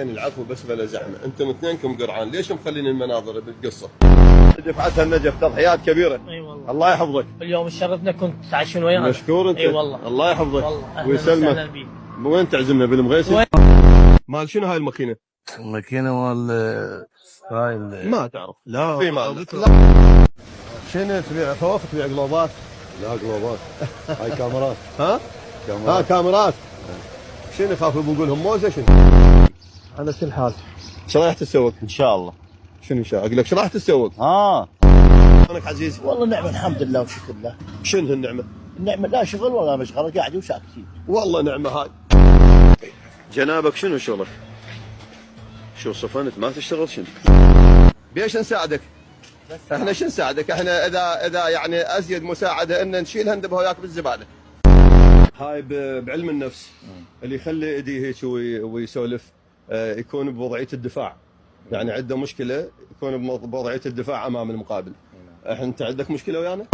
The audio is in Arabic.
اثنين العفو بس بلا زحمه، انتم اثنينكم قرعان، ليش مخلين المناظر بالقصه؟ دفعتها النجف تضحيات كبيره. اي والله. الله يحفظك. اليوم شرفنا كنت تعشون ويانا. مشكور انت. اي والله. الله يحفظك. والله ويسلمك. وين تعزمنا بالمغيسي؟ مال شنو هاي الماكينه؟ الماكينه مال هاي ما تعرف. لا في مال. شنو تبيع خوف؟ تبيع قلوبات؟ لا قلوبات. هاي كاميرات. ها؟ كاميرات. كاميرات. شنو يخاف بقولهم موزه شنو؟ على كل حال ايش رايح تسوق؟ ان شاء الله. شنو ان شاء الله؟ اقول لك ايش راح تسوق؟ شلونك عزيز؟ والله نعمة الحمد لله وشكر له. شنو هالنعمه؟ النعمة لا شغل ولا مشغله، قاعد وساكتين. والله نعمه هاي. جنابك شنو شغلك؟ شو صفنت ما تشتغل شنو؟ بيش نساعدك؟ احنا شو نساعدك؟ احنا اذا يعني ازيد مساعده ان نشيل هندبه وياك بالزباله. هاي بعلم النفس اللي يخلي ايديه هيك ويسولف يكون بوضعيه الدفاع، يعني عنده مشكله يكون بوضعيه الدفاع امام المقابل. انت عندك مشكله ويانا؟